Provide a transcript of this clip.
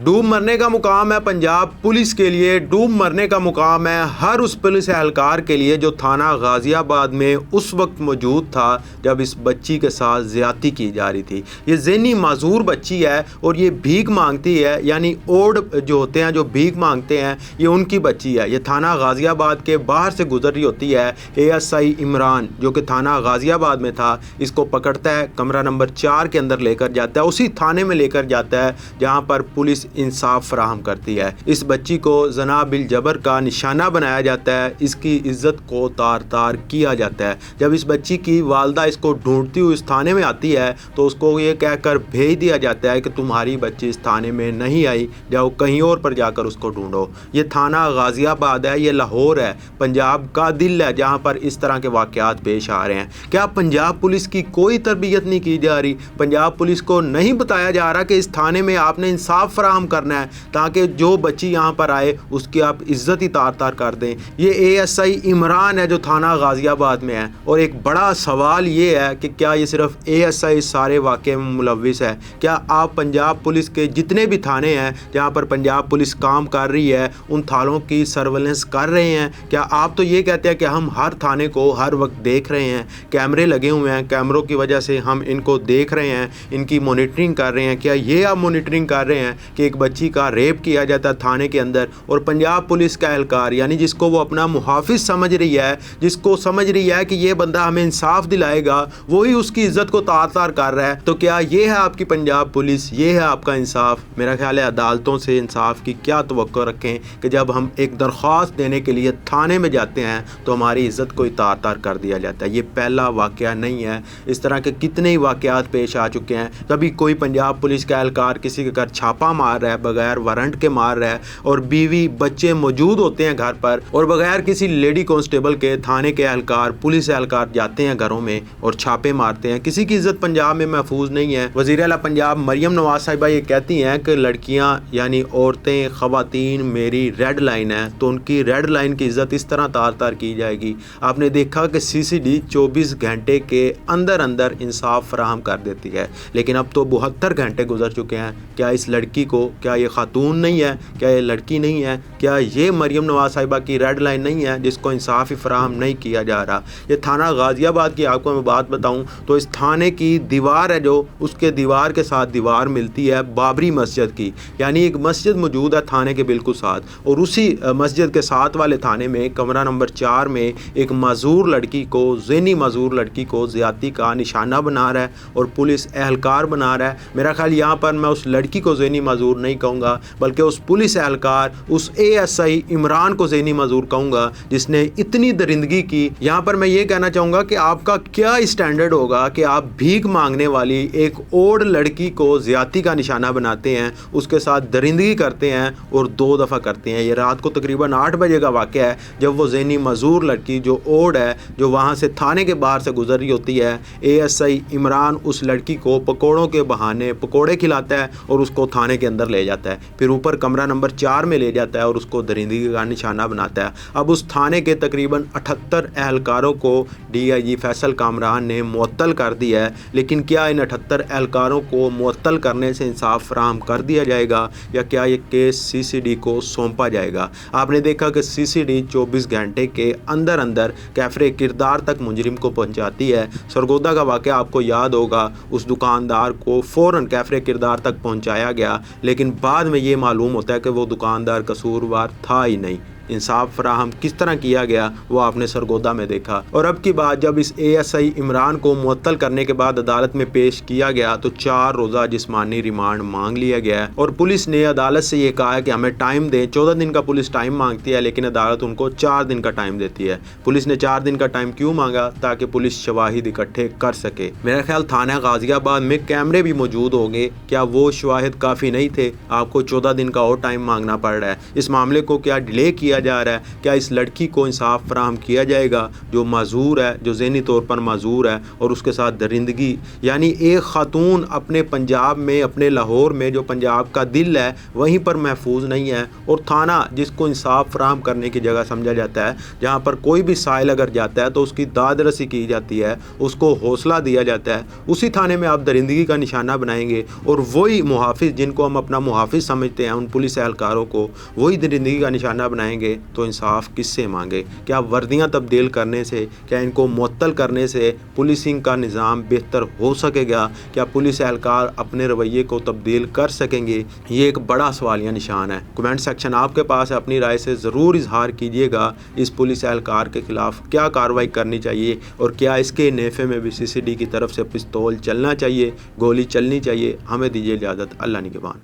ڈوب مرنے کا مقام ہے پنجاب پولیس کے لیے، ڈوب مرنے کا مقام ہے ہر اس پولیس اہلکار کے لیے جو تھانہ غازی آباد میں اس وقت موجود تھا جب اس بچی کے ساتھ زیادتی کی جا رہی تھی۔ یہ ذہنی معذور بچی ہے اور یہ بھیک مانگتی ہے، یعنی اوڑ جو ہوتے ہیں جو بھیک مانگتے ہیں، یہ ان کی بچی ہے۔ یہ تھانہ غازی آباد کے باہر سے گزر رہی ہوتی ہے۔ ASI عمران جو کہ تھانہ غازی آباد میں تھا، اس کو پکڑتا ہے، کمرہ نمبر 4 کے اندر لے کر جاتا ہے، اسی تھانے میں لے کر جاتا ہے جہاں پر پولیس انصاف فراہم کرتی ہے۔ اس بچی کو زنا بالجبر کا نشانہ بنایا جاتا ہے، اس کی عزت کو تار تار کیا جاتا ہے۔ جب اس بچی کی والدہ اس کو ڈھونڈتی ہوئی اس تھانے میں آتی ہے تو اس کو یہ کہہ کر بھیج دیا جاتا ہے کہ تمہاری بچی اس تھانے میں نہیں آئی، جاؤ کہیں اور پر جا کر اس کو ڈھونڈو۔ یہ تھانہ غازی آباد ہے، یہ لاہور ہے، پنجاب کا دل ہے جہاں پر اس طرح کے واقعات پیش آ رہے ہیں۔ کیا پنجاب پولیس کی کوئی تربیت نہیں کی جا رہی؟ پنجاب پولیس کو نہیں بتایا جا رہا کہ اس تھانے میں آپ نے انصاف فراہم کرنا ہے تاکہ جو بچی یہاں پر آئے اس کی آپ عزت ہی تار تار کر دیں؟ یہ ASI عمران ہے جو تھانہ غازی آباد میں ہے، اور ایک بڑا سوال یہ ہے کہ کیا یہ صرف ASI سارے واقعے میں ملوث ہے؟ کیا آپ پنجاب پولیس کے جتنے بھی تھانے ہیں جہاں پر پنجاب پولیس کام کر رہی ہے ان تھانوں کی سرولنس کر رہے ہیں؟ کیا آپ تو یہ کہتے ہیں کہ ہم ہر تھانے کو ہر وقت دیکھ رہے ہیں، کیمرے لگے ہوئے ہیں، کیمروں کی وجہ سے ہم ان کو دیکھ رہے ہیں، ان کی مانیٹرنگ کر رہے ہیں؟ کیا یہ آپ مانیٹرنگ کر رہے ہیں کہ ایک بچی کا ریپ کیا جاتا ہے تھانے کے اندر اور پنجاب پولیس کا اہلکار، یعنی جس کو وہ اپنا محافظ سمجھ رہی ہے، جس کو سمجھ رہی ہے کہ یہ بندہ ہمیں انصاف دلائے گا، وہی اس کی عزت کو تار تار کر رہا ہے؟ تو کیا یہ ہے آپ کی پنجاب پولیس؟ یہ ہے آپ کا انصاف؟ میرا خیال ہے عدالتوں سے انصاف کی کیا توقع رکھیں کہ جب ہم ایک درخواست دینے کے لیے تھانے میں جاتے ہیں تو ہماری عزت کو تار تار کر دیا جاتا ہے۔ یہ پہلا واقعہ نہیں ہے، اس طرح کے کتنے ہی واقعات پیش آ چکے ہیں۔ کبھی کوئی پنجاب پولیس کا اہلکار کسی کے گھر چھاپا مار رہا ہے، بغیر وارنٹ کے مار رہا ہے، اور بیوی بچے موجود ہوتے ہیں گھر پر، اور بغیر کسی لیڈی کانسٹیبل کے تھانے کے اہلکار پولیس اہلکار جاتے ہیں گھروں میں اور چھاپے مارتے ہیں۔ کسی کی عزت پنجاب میں محفوظ نہیں ہے۔ وزیر اعلیٰ پنجاب مریم نواز صاحبہ یہ کہتی ہیں کہ لڑکیاں یعنی عورتیں، خواتین میری ریڈ لائن ہے، تو ان کی ریڈ لائن کی عزت اس طرح تار تار کی جائے گی؟ آپ نے دیکھا کہ CCD 24 گھنٹے کے اندر اندر انصاف فراہم کر دیتی ہے، لیکن اب تو 72 گھنٹے گزر چکے ہیں۔ کیا اس لڑکی کو، کیا یہ خاتون نہیں ہے؟ کیا یہ لڑکی نہیں ہے؟ کیا یہ مریم نواز صاحبہ کی ریڈ لائن نہیں ہے جس کو انصاف ہی فراہم نہیں کیا جا رہا؟ یہ تھانہ غازی آباد کی آپ کو میں بات بتاؤں تو اس تھانے کی دیوار ہے جو اس کے دیوار کے ساتھ دیوار ملتی ہے بابری مسجد کی، یعنی ایک مسجد موجود ہے تھانے کے بالکل ساتھ، اور اسی مسجد کے ساتھ والے تھانے میں کمرہ نمبر 4 میں ایک معذور لڑکی کو، ذہنی معذور لڑکی کو زیادتی کا نشانہ بنا رہا ہے اور پولیس اہلکار بنا رہا ہے۔ میرا خیال یہاں پر میں اس لڑکی کو ذہنی معذور نہیں کہوں گا بلکہ اس پولیس اہلکار، اس ASI عمران کو ذہنی معذور کہوں گا جس نے اتنی درندگی کی۔ یہاں پر میں یہ کہنا چاہوں گا کہ آپ کا کیا اسٹینڈرڈ ہوگا کہ آپ بھیک مانگنے والی ایک اوڑ لڑکی کو زیادتی کا نشانہ بناتے ہیں، اس کے ساتھ درندگی کرتے ہیں اور 2 دفعہ کرتے ہیں۔ یہ رات کو تقریباً 8 بجے کا واقعہ ہے جب وہ ذہنی معذور لڑکی جو اوڑ ہے، جو وہاں سے تھانے کے باہر سے گزر رہی ہوتی ہے، ASI عمران اس لڑکی کو پکوڑوں کے بہانے پکوڑے کھلاتا ہے اور اس کو تھانے کے اندر لے جاتا ہے، پھر اوپر کمرہ نمبر 4 میں لے جاتا ہے اور اس کو درندگی کا نشانہ بناتا ہے۔ اب اس تھانے کے تقریباً 78 اہلکاروں کو DIG فیصل کامران نے معطل کر دیا ہے، لیکن کیا ان 78 اہلکاروں کو معطل کرنے سے انصاف فراہم کر دیا جائے گا یا کیا یہ کیس CCD کو سونپا جائے گا؟ آپ نے دیکھا کہ CCD 24 گھنٹے کے اندر اندر کیفر کردار تک مجرم کو پہنچاتی ہے۔ سرگودا کا واقعہ آپ کو یاد ہوگا، اس دکاندار کو فوراً کیفر کردار تک پہنچایا گیا، لیکن بعد میں یہ معلوم ہوتا ہے کہ وہ دکاندار قصوروار تھا ہی نہیں۔ انصاف فراہم کس طرح کیا گیا وہ آپ نے سرگودا میں دیکھا۔ اور اب کی بات، جب اس ASI عمران کو معطل کرنے کے بعد عدالت میں پیش کیا گیا تو 4 روزہ جسمانی ریمانڈ مانگ لیا گیا ہے، اور پولیس نے عدالت سے یہ کہا ہے کہ ہمیں ٹائم دیں۔ 14 دن کا پولیس ٹائم مانگتی ہے لیکن عدالت ان کو 4 دن کا ٹائم دیتی ہے۔ پولیس نے 4 دن کا ٹائم کیوں مانگا؟ تاکہ پولیس شواہد اکٹھے کر سکے۔ میرا خیال تھانہ غازی آباد میں کیمرے بھی موجود ہوں گے، کیا وہ شواہد کافی نہیں تھے؟ آپ کو 14 دن کا اور ٹائم مانگنا پڑ رہا ہے۔ اس معاملے کو کیا ڈیلے کیا کیا جا رہا ہے؟ کیا اس لڑکی کو انصاف فراہم کیا جائے گا جو معذور ہے، جو ذہنی طور پر معذور ہے اور اس کے ساتھ درندگی، یعنی ایک خاتون اپنے پنجاب میں، اپنے لاہور میں جو پنجاب کا دل ہے وہیں پر محفوظ نہیں ہے، اور تھانہ جس کو انصاف فراہم کرنے کی جگہ سمجھا جاتا ہے، جہاں پر کوئی بھی سائل اگر جاتا ہے تو اس کی داد رسی کی جاتی ہے، اس کو حوصلہ دیا جاتا ہے، اسی تھانے میں آپ درندگی کا نشانہ بنائیں گے اور وہی محافظ جن کو ہم اپنا محافظ سمجھتے ہیں، ان پولیس اہلکاروں کو وہی درندگی کا نشانہ بنائیں گے تو انصاف کس سے مانگے؟ کیا وردیاں تبدیل کرنے سے، کیا ان کو معطل کرنے سے پولیسنگ کا نظام بہتر ہو سکے گا؟ کیا پولیس اہلکار اپنے رویے کو تبدیل کر سکیں گے؟ یہ ایک بڑا سوالیہ نشان ہے۔ کمنٹ سیکشن آپ کے پاس ہے، اپنی رائے سے ضرور اظہار کیجیے گا اس پولیس اہلکار کے خلاف کیا کارروائی کرنی چاہیے، اور کیا اس کے نیفے میں بھی CCD کی طرف سے پستول چلنا چاہیے، گولی چلنی چاہیے؟ ہمیں دیجیے اجازت، اللہ نگہبان۔